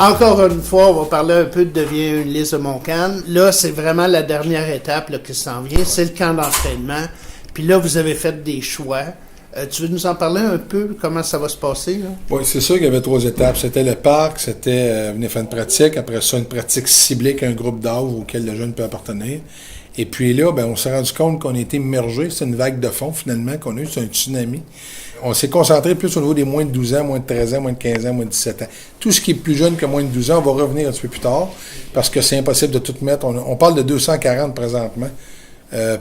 Encore une fois, on va parler un peu de Deviens une liste de Montcalm. Là, c'est vraiment la dernière étape là, qui s'en vient. C'est le camp d'entraînement. Puis là, vous avez fait des choix. Tu veux nous en parler un peu, comment ça va se passer? Là? Oui, c'est sûr qu'il y avait 3 étapes. C'était le parc, c'était venir faire une pratique. Après ça, une pratique ciblée qu'un groupe d'âge auquel le jeune peut appartenir. Et puis là, on s'est rendu compte qu'on a été immergé. C'est une vague de fond, finalement, qu'on a eu. C'est un tsunami. On s'est concentré plus au niveau des moins de 12 ans, moins de 13 ans, moins de 15 ans, moins de 17 ans. Tout ce qui est plus jeune que moins de 12 ans, on va revenir un petit peu plus tard, parce que c'est impossible de tout mettre. On parle de 240 présentement.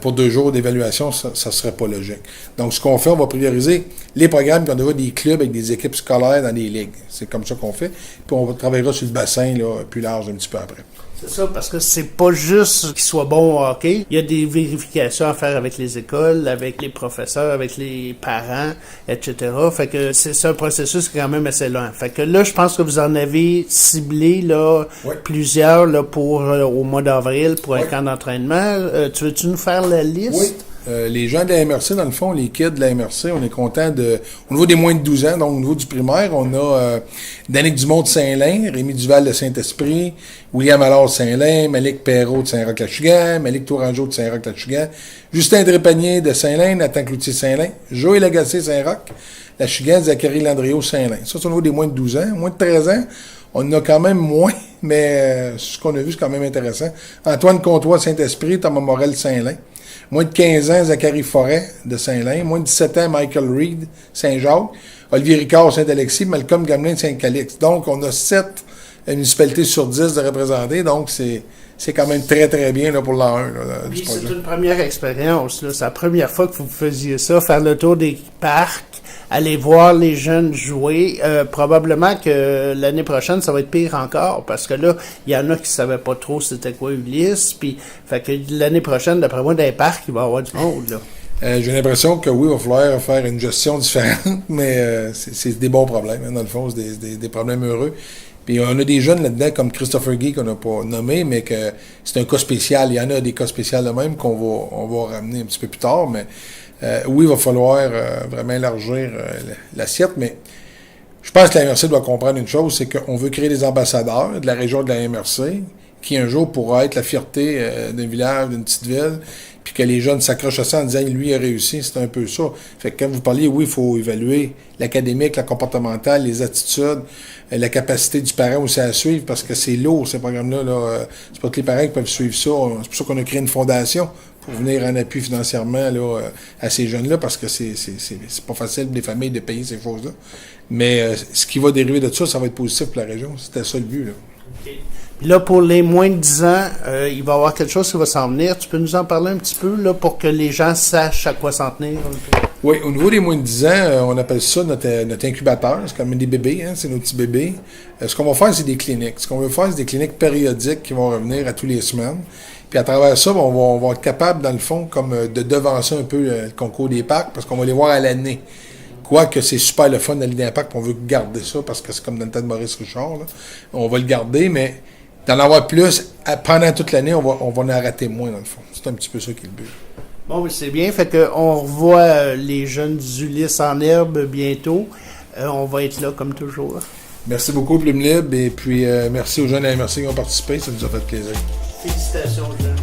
Pour 2 jours d'évaluation, ça ne serait pas logique. Donc, ce qu'on fait, on va prioriser les programmes qu'on a des clubs avec des équipes scolaires dans des ligues. C'est comme ça qu'on fait. Puis on travaillera sur le bassin là, plus large un petit peu après. C'est ça, parce que c'est pas juste qu'il soit bon au hockey. Il y a des vérifications à faire avec les écoles, avec les professeurs, avec les parents, etc. Fait que c'est un processus qui est quand même assez lent. Fait que là, je pense que vous en avez ciblé là plusieurs là, pour au mois d'avril pour un camp d'entraînement. Tu veux-tu nous faire la liste? Oui. Les gens de la MRC, dans le fond, les kids de la MRC, on est content de... Au niveau des moins de 12 ans, donc au niveau du primaire, on a Danick Dumont de Saint-Lin, Rémi Duval de Saint-Esprit, William Allard de Saint-Lin, Malik Perrault de Saint-Roch-Lachugan, Malik Tourangeau de Saint-Roch-Lachugan, Justin Drépanier de Saint-Lin, Nathan Cloutier de Saint-Lin, Joël Lagacé Saint-Roch, Lachugan, Zachary Landriot Saint-Lin. Ça, c'est au niveau des moins de 12 ans. Moins de 13 ans, on en a quand même moins, mais ce qu'on a vu, c'est quand même intéressant. Antoine Comtois Saint-Esprit, Thomas Morel Saint-Lin. Moins de 15 ans, Zachary Forêt de Saint-Lin. Moins de 17 ans, Michael Reed, Saint-Jacques. Olivier Ricard, Saint-Alexis. Malcolm Gamelin de Saint-Calix. Donc, on a 7 municipalités sur 10 de représenter. Donc, c'est quand même très, très bien là, pour l'an 1. Puis, c'est une première expérience. Là. C'est la première fois que vous faisiez ça, faire le tour des parcs, aller voir les jeunes jouer. Probablement que l'année prochaine, ça va être pire encore, parce que là, il y en a qui savaient pas trop c'était quoi Ulysse, puis fait que l'année prochaine, d'après moi, dans les parcs, il va y avoir du monde, là. J'ai l'impression que oui, il va falloir faire une gestion différente, mais c'est des bons problèmes, hein, dans le fond, c'est des problèmes heureux. Puis on a des jeunes là-dedans, comme Christopher Guy, qu'on n'a pas nommé, mais que c'est un cas spécial. Il y en a des cas spéciaux de même on va ramener un petit peu plus tard, mais oui, il va falloir vraiment élargir l'assiette, mais je pense que la MRC doit comprendre une chose, c'est qu'on veut créer des ambassadeurs de la région de la MRC, qui un jour pourra être la fierté d'un village, d'une petite ville, puis que les jeunes s'accrochent à ça en disant « lui a réussi », c'est un peu ça. Fait que quand vous parliez, oui, il faut évaluer l'académique, la comportementale, les attitudes, la capacité du parent aussi à suivre, parce que c'est lourd, ces programmes-là. C'est pas tous les parents qui peuvent suivre ça. C'est pour ça qu'on a créé une fondation pour venir en appui financièrement là, à ces jeunes-là, parce que c'est pas facile pour les familles de payer ces choses-là. Mais ce qui va dériver de ça, ça va être positif pour la région. C'était ça le but. Là. Okay. Puis là, pour les moins de 10 ans, il va y avoir quelque chose qui va s'en venir. Tu peux nous en parler un petit peu là, pour que les gens sachent à quoi s'en tenir? Oui, au niveau des moins de 10 ans, on appelle ça notre incubateur. C'est comme des bébés, hein, c'est nos petits bébés. Ce qu'on va faire, c'est des cliniques. Ce qu'on veut faire, c'est des cliniques périodiques qui vont revenir à tous les semaines. Puis à travers ça, on va être capable, dans le fond, comme de devancer un peu le concours des parcs, parce qu'on va les voir à l'année. Quoique c'est super le fun d'aller dans les parcs, on veut garder ça, parce que c'est comme dans le temps de Maurice Richard. Là. On va le garder, mais d'en avoir plus, pendant toute l'année, on va en rater moins, dans le fond. C'est un petit peu ça qui est le but. Bon, oui, c'est bien. Fait que on revoit les jeunes d'Ulysse en herbe bientôt. On va être là comme toujours. Merci beaucoup, Plume Libre, et puis merci aux jeunes de la MRC qui ont participé. Ça nous a fait plaisir. Félicitations, jeunes.